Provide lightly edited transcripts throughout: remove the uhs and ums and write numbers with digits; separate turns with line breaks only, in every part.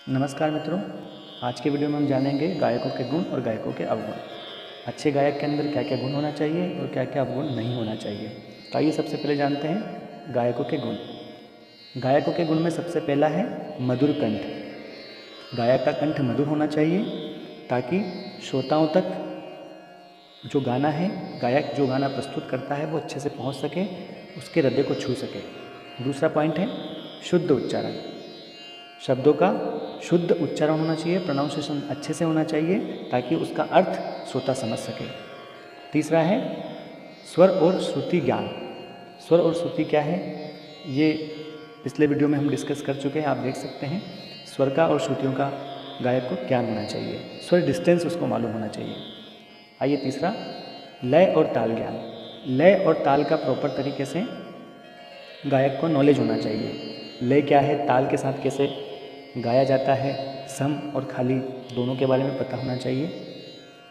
नमस्कार मित्रों, आज के वीडियो में हम जानेंगे गायकों के गुण और गायकों के अवगुण। अच्छे गायक के अंदर क्या क्या गुण होना चाहिए और क्या क्या अवगुण नहीं होना चाहिए। तो आइए सबसे पहले जानते हैं गायकों के गुण। गायकों के गुण में सबसे पहला है मधुर कंठ। गायक का कंठ मधुर होना चाहिए ताकि श्रोताओं तक जो गाना है, गायक जो गाना प्रस्तुत करता है वो अच्छे से पहुंच सके, उसके हृदय को छू सके। दूसरा पॉइंट है शुद्ध उच्चारण। शब्दों का शुद्ध उच्चारण होना चाहिए, प्रोनाउंसिएशन अच्छे से होना चाहिए ताकि उसका अर्थ श्रोता समझ सके। तीसरा है स्वर और श्रुति ज्ञान। स्वर और श्रुति क्या है, ये पिछले वीडियो में हम डिस्कस कर चुके हैं, आप देख सकते हैं। स्वर का और श्रुतियों का गायक को ज्ञान होना चाहिए, स्वर डिस्टेंस उसको मालूम होना चाहिए। आइए तीसरा लय और ताल ज्ञान। लय और ताल का प्रॉपर तरीके से गायक को नॉलेज होना चाहिए। लय क्या है, ताल के साथ कैसे गाया जाता है, सम और खाली दोनों के बारे में पता होना चाहिए।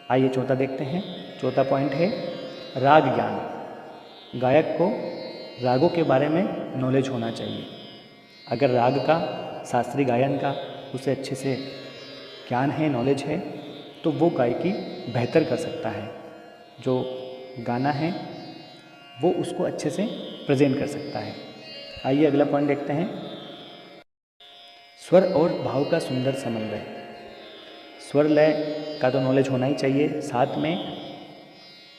आइए चौथा देखते हैं। चौथा पॉइंट है राग ज्ञान। गायक को रागों के बारे में नॉलेज होना चाहिए। अगर राग का, शास्त्रीय गायन का उसे अच्छे से ज्ञान है, नॉलेज है, तो वो गायकी बेहतर कर सकता है। जो गाना है वो उसको अच्छे से प्रेजेंट कर सकता है। आइए अगला पॉइंट देखते हैं स्वर और भाव का सुंदर समन्वय। स्वर लय का तो नॉलेज होना ही चाहिए, साथ में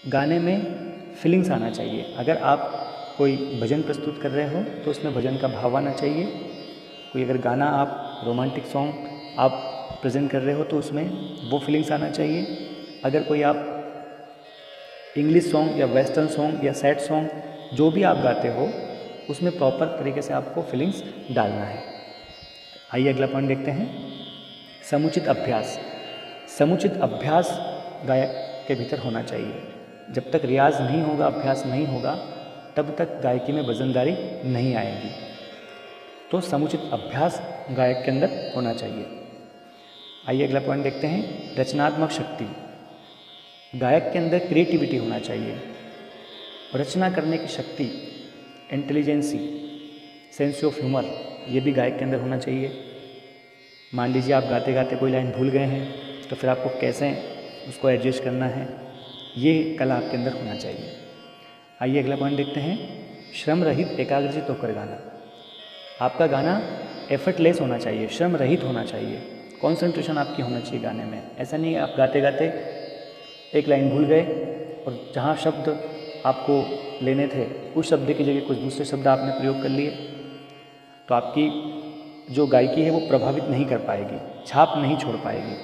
गाने में फीलिंग्स आना चाहिए। अगर आप कोई भजन प्रस्तुत कर रहे हो तो उसमें भजन का भाव आना चाहिए। कोई अगर गाना आप रोमांटिक सॉन्ग आप प्रेजेंट कर रहे हो तो उसमें वो फीलिंग्स आना चाहिए। अगर कोई आप इंग्लिश सॉन्ग या वेस्टर्न सॉन्ग या सैड सॉन्ग जो भी आप गाते हो उसमें प्रॉपर तरीके से आपको फीलिंग्स डालना है। आइए अगला पॉइंट देखते हैं समुचित अभ्यास। समुचित अभ्यास गायक के भीतर होना चाहिए। जब तक रियाज नहीं होगा, अभ्यास नहीं होगा, तब तक गायकी में वजनदारी नहीं आएगी। तो समुचित अभ्यास गायक के अंदर होना चाहिए। आइए अगला पॉइंट देखते हैं रचनात्मक शक्ति। गायक के अंदर क्रिएटिविटी होना चाहिए, रचना करने की शक्ति, इंटेलिजेंसी, सेंस ऑफ ह्यूमर, ये भी गायक के अंदर होना चाहिए। मान लीजिए आप गाते गाते कोई लाइन भूल गए हैं तो फिर आपको कैसे उसको एडजस्ट करना है, ये कला आपके अंदर होना चाहिए। आइए अगला पॉइंट देखते हैं श्रम रहित एकाग्रचित होकर गाना। आपका गाना एफर्टलेस होना चाहिए, श्रम रहित होना चाहिए, कॉन्सेंट्रेशन आपकी होना चाहिए गाने में। ऐसा नहीं आप गाते गाते एक लाइन भूल गए और जहाँ शब्द आपको लेने थे उस शब्द की जगह कुछ दूसरे शब्द आपने प्रयोग कर लिए, तो आपकी जो गायकी है वो प्रभावित नहीं कर पाएगी, छाप नहीं छोड़ पाएगी।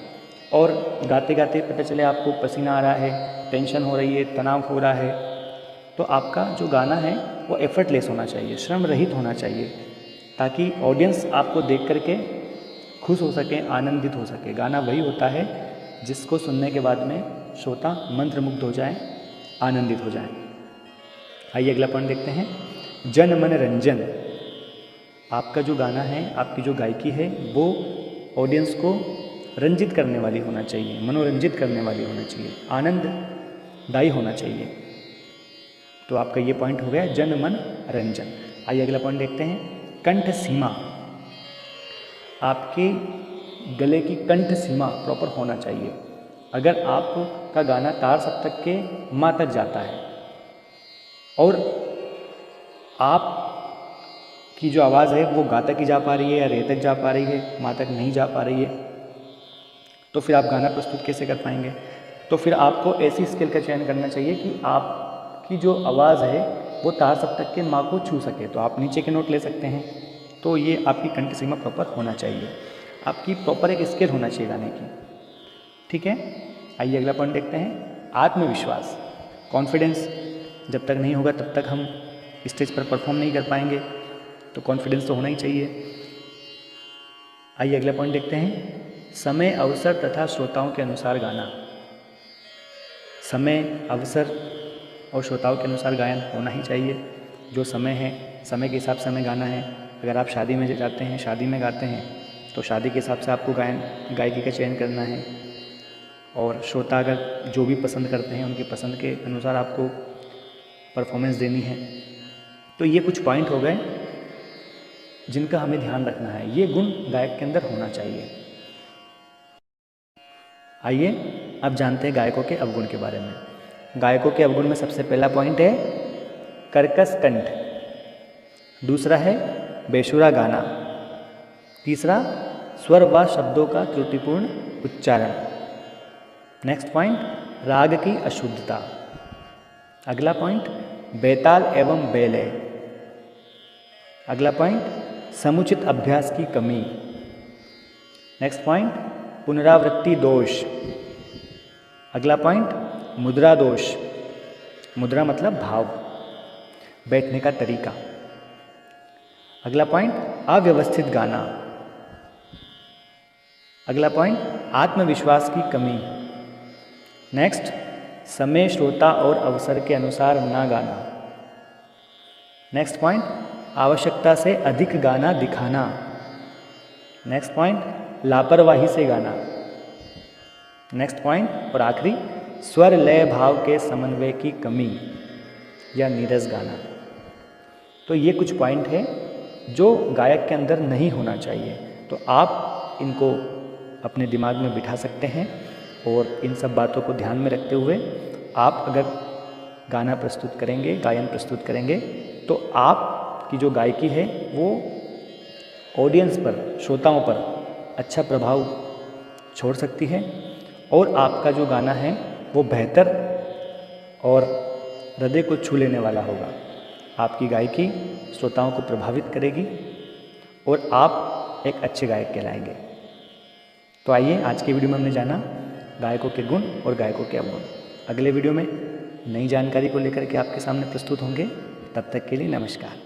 और गाते गाते पता चले आपको पसीना आ रहा है, टेंशन हो रही है, तनाव हो रहा है, तो आपका जो गाना है वो एफर्टलेस होना चाहिए, श्रम रहित होना चाहिए, ताकि ऑडियंस आपको देख करके खुश हो सके, आनंदित हो सके। गाना वही होता है जिसको सुनने के बाद में श्रोता मंत्रमुग्ध हो जाए, आनंदित हो जाए। आइए अगला पॉइंट देखते हैं जन मन रंजन। आपका जो गाना है, आपकी जो गायकी है वो ऑडियंस को रंजित करने वाली होना चाहिए, मनोरंजित करने वाली होना चाहिए, आनंददायी होना चाहिए। तो आपका ये पॉइंट हो गया जन मन रंजन। आइए अगला पॉइंट देखते हैं कंठ सीमा। आपके गले की कंठ सीमा प्रॉपर होना चाहिए। अगर आपका गाना तार सप्तक के माँ तक जाता है और आप की जो आवाज़ है वो गा तक ही जा पा रही है या रे तक जा पा रही है, माँ तक नहीं जा पा रही है, तो फिर आप गाना प्रस्तुत कैसे कर पाएंगे। तो फिर आपको ऐसी स्केल का चयन करना चाहिए कि आपकी जो आवाज़ है वो तार सप्तक के माँ को छू सके। तो आप नीचे के नोट ले सकते हैं। तो ये आपकी कंठ सीमा प्रॉपर होना चाहिए, आपकी प्रॉपर एक स्केल होना चाहिए गाने की, ठीक है। आइए अगला पॉइंट देखते हैं आत्मविश्वास, कॉन्फिडेंस। जब तक नहीं होगा तब तक हम स्टेज पर परफॉर्म नहीं कर पाएंगे, तो कॉन्फिडेंस तो होना ही चाहिए। आइए अगला पॉइंट देखते हैं समय, अवसर तथा श्रोताओं के अनुसार गाना। समय, अवसर और श्रोताओं के अनुसार गायन होना ही चाहिए। जो समय है, समय के हिसाब से हमें गाना है। अगर आप शादी में जाते हैं, शादी में गाते हैं, तो शादी के हिसाब से आपको गायकी का चयन करना है। और श्रोता अगर जो भी पसंद करते हैं उनकी पसंद के अनुसार आपको परफॉर्मेंस देनी है। तो ये कुछ पॉइंट हो गए जिनका हमें ध्यान रखना है। ये गुण गायक के अंदर होना चाहिए। आइए अब जानते हैं गायकों के अवगुण के बारे में। गायकों के अवगुण में सबसे पहला पॉइंट है कर्कश कंठ, दूसरा है बेसुरा गाना, तीसरा स्वर व शब्दों का त्रुटिपूर्ण उच्चारण। नेक्स्ट पॉइंट राग की अशुद्धता। अगला पॉइंट बेताल एवं बेलय। अगला पॉइंट समुचित अभ्यास की कमी। नेक्स्ट पॉइंट पुनरावृत्ति दोष। अगला पॉइंट मुद्रा दोष, मुद्रा मतलब भाव, बैठने का तरीका। अगला पॉइंट अव्यवस्थित गाना। अगला पॉइंट आत्मविश्वास की कमी। नेक्स्ट समय, श्रोता और अवसर के अनुसार ना गाना। नेक्स्ट पॉइंट आवश्यकता से अधिक गाना दिखाना। नेक्स्ट पॉइंट लापरवाही से गाना। नेक्स्ट पॉइंट और आखिरी स्वर लय भाव के समन्वय की कमी या नीरस गाना। तो ये कुछ पॉइंट है जो गायक के अंदर नहीं होना चाहिए। तो आप इनको अपने दिमाग में बिठा सकते हैं और इन सब बातों को ध्यान में रखते हुए आप अगर गाना प्रस्तुत करेंगे, गायन प्रस्तुत करेंगे, तो आपकी जो गायकी है वो ऑडियंस पर, श्रोताओं पर अच्छा प्रभाव छोड़ सकती है और आपका जो गाना है वो बेहतर और हृदय को छू लेने वाला होगा। आपकी गायकी श्रोताओं को प्रभावित करेगी और आप एक अच्छे गायक कहलाएंगे। तो आइए आज के वीडियो में हमने जाना गायकों के गुण और गायकों के अवगुण। अगले वीडियो में नई जानकारी को लेकर के आपके सामने प्रस्तुत होंगे। तब तक के लिए नमस्कार।